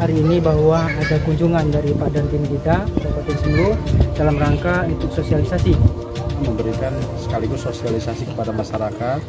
hari ini bahwa ada kunjungan dari Pak Dandim kita, Kabupaten Sulu, dalam rangka untuk sosialisasi. Memberikan sekaligus sosialisasi kepada masyarakat.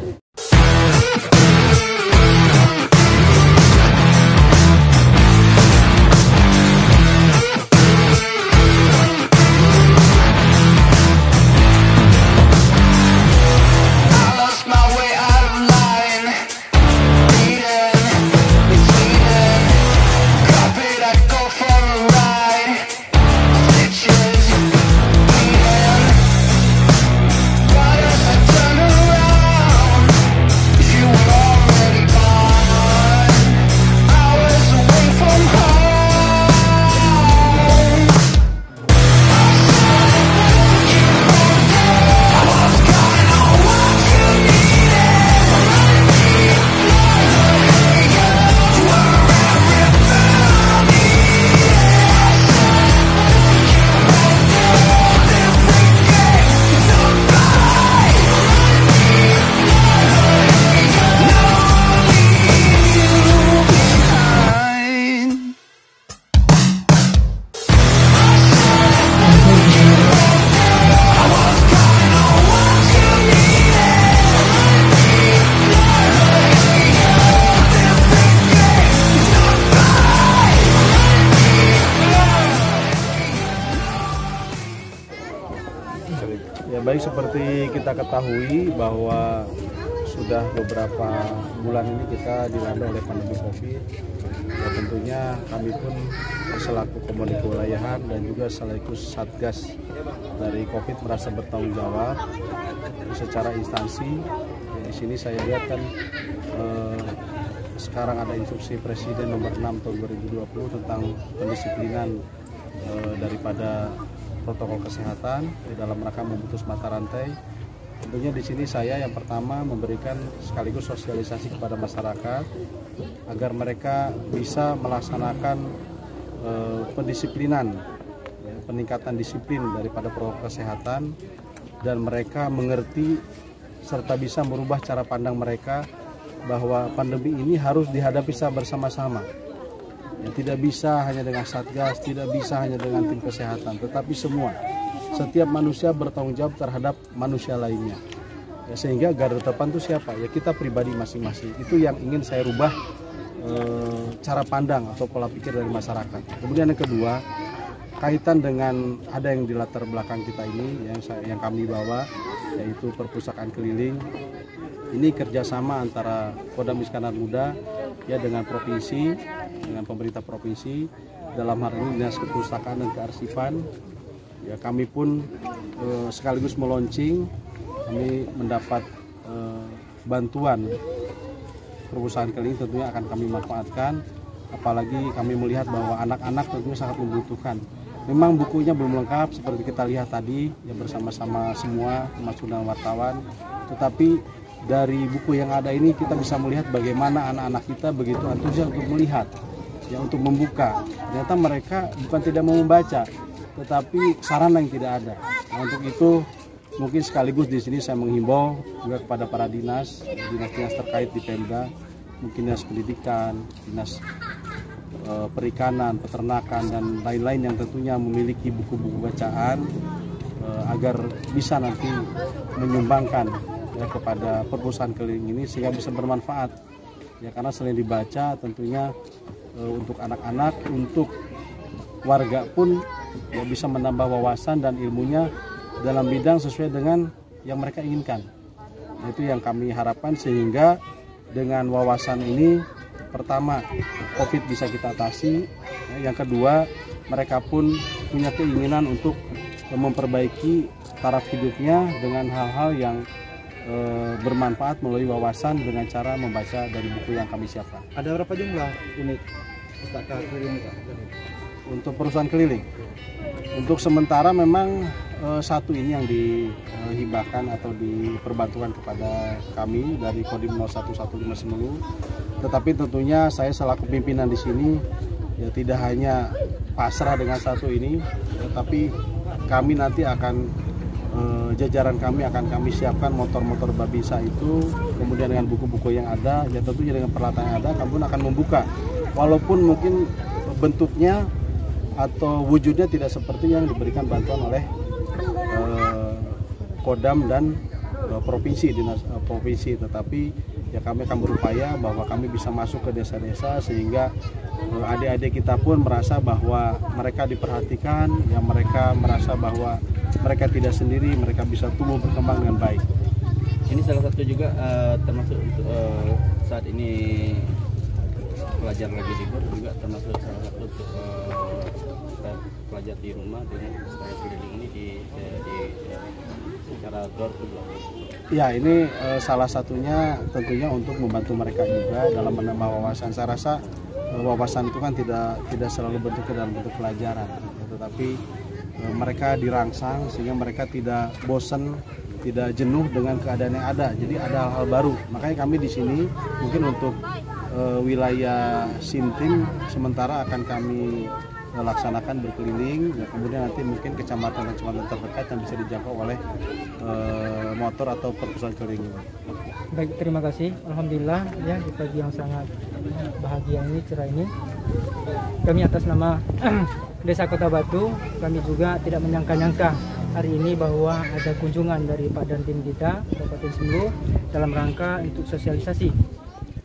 Ya, baik, seperti kita ketahui bahwa sudah beberapa bulan ini kita dilanda oleh pandemi COVID. Ya, tentunya kami pun selaku Komunik Kewilayahan dan juga sekaligus Satgas dari COVID merasa bertanggung jawab secara instansi. Ya, di sini saya lihat kan sekarang ada instruksi Presiden nomor 6 tahun 2020 tentang pendisiplinan daripada protokol kesehatan di dalam rangka memutus mata rantai. Tentunya di sini saya yang pertama memberikan sekaligus sosialisasi kepada masyarakat agar mereka bisa melaksanakan pendisiplinan, ya, peningkatan disiplin daripada protokol kesehatan, dan mereka mengerti serta bisa merubah cara pandang mereka bahwa pandemi ini harus dihadapi bersama-sama. Ya, tidak bisa hanya dengan Satgas, tidak bisa hanya dengan tim kesehatan, tetapi setiap manusia bertanggung jawab terhadap manusia lainnya. Ya, sehingga garda terdepan itu siapa? Ya, kita pribadi masing-masing. Itu yang ingin saya rubah cara pandang atau pola pikir dari masyarakat. Kemudian yang kedua, kaitan dengan ada yang di latar belakang kita ini yang kami bawa, yaitu perpustakaan keliling. Ini kerjasama antara Kodam Iskandar Muda ya dengan provinsi, dengan pemerintah provinsi, dalam hal ini Dinas Kepustakaan dan Kearsipan. Ya, kami pun sekaligus meluncing, kami mendapat bantuan perpustakaan keliling, tentunya akan kami manfaatkan, apalagi kami melihat bahwa anak-anak tentunya sangat membutuhkan. Memang bukunya belum lengkap seperti kita lihat tadi ya bersama-sama semua termasuk dengan wartawan, tetapi dari buku yang ada ini kita bisa melihat bagaimana anak-anak kita begitu antusias untuk melihat, ya, untuk membuka. Ternyata mereka bukan tidak mau membaca, tetapi sarana yang tidak ada. Nah, untuk itu mungkin sekaligus di sini saya menghimbau juga kepada para dinas terkait di Pemda, mungkin dinas pendidikan, dinas perikanan, peternakan, dan lain-lain yang tentunya memiliki buku-buku bacaan agar bisa nanti menyumbangkan ya, kepada perpustakaan keliling ini sehingga bisa bermanfaat. Ya, karena selain dibaca tentunya untuk anak-anak, untuk warga pun ya, bisa menambah wawasan dan ilmunya dalam bidang sesuai dengan yang mereka inginkan. Nah, itu yang kami harapkan, sehingga dengan wawasan ini pertama COVID bisa kita atasi, ya, yang kedua mereka pun punya keinginan untuk memperbaiki taraf hidupnya dengan hal-hal yang bermanfaat melalui wawasan dengan cara membaca dari buku yang kami siapkan. Ada berapa jumlah unit pustaka keliling Pak? Untuk perusahaan keliling, untuk sementara memang satu ini yang dihibahkan atau diperbantukan kepada kami dari Kodim 0115 Semelu. Tetapi tentunya saya selaku pimpinan di sini ya tidak hanya pasrah dengan satu ini, tetapi kami nanti akan jajaran kami akan kami siapkan motor-motor Babinsa itu, kemudian dengan buku-buku yang ada, ya tentunya dengan peralatan yang ada, kami pun akan membuka. Walaupun mungkin bentuknya atau wujudnya tidak seperti yang diberikan bantuan oleh Kodam dan provinsi, dinas provinsi, tetapi ya kami akan berupaya bahwa kami bisa masuk ke desa-desa sehingga adik-adik kita pun merasa bahwa mereka diperhatikan, ya mereka merasa bahwa mereka tidak sendiri, mereka bisa tumbuh berkembang dengan baik. Ini salah satu juga termasuk untuk saat ini pelajar lagi libur juga termasuk salah satu untuk pelajar di rumah dengan saya keliling ini di secara door to door. Ya, ini salah satunya tentunya untuk membantu mereka juga dalam menambah wawasan. Saya rasa wawasan itu kan tidak selalu bentuknya dalam bentuk pelajaran, tetapi mereka dirangsang sehingga mereka tidak bosan, tidak jenuh dengan keadaan yang ada. Jadi ada hal-hal baru. Makanya kami di sini mungkin untuk wilayah Sinting sementara akan kami laksanakan berkeliling, dan kemudian nanti mungkin kecamatan-kecamatan terdekat yang bisa dijangkau oleh motor atau perpustakaan keliling. Baik, terima kasih. Alhamdulillah ya, di pagi yang sangat bahagia ini, cerah ini, kami atas nama Desa Kota Batu, kami juga tidak menyangka-nyangka hari ini bahwa ada kunjungan dari Pak Dandim kita Kabupaten Sulu dalam rangka untuk sosialisasi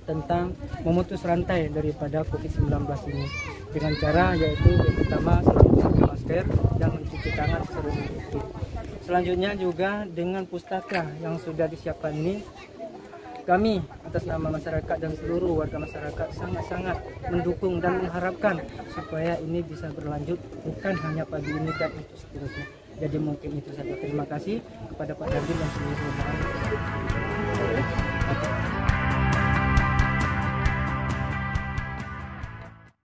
tentang memutus rantai daripada COVID-19 ini dengan cara yaitu yang pertama selalu memakai masker dan mencuci tangan secara efektif. Selanjutnya juga dengan pustaka yang sudah disiapkan ini, kami atas nama masyarakat dan seluruh warga masyarakat sangat-sangat mendukung dan mengharapkan supaya ini bisa berlanjut bukan hanya pagi ini dan itu seterusnya. Jadi mungkin itu saja. Terima kasih kepada Pak Dandim dan seluruh masyarakat.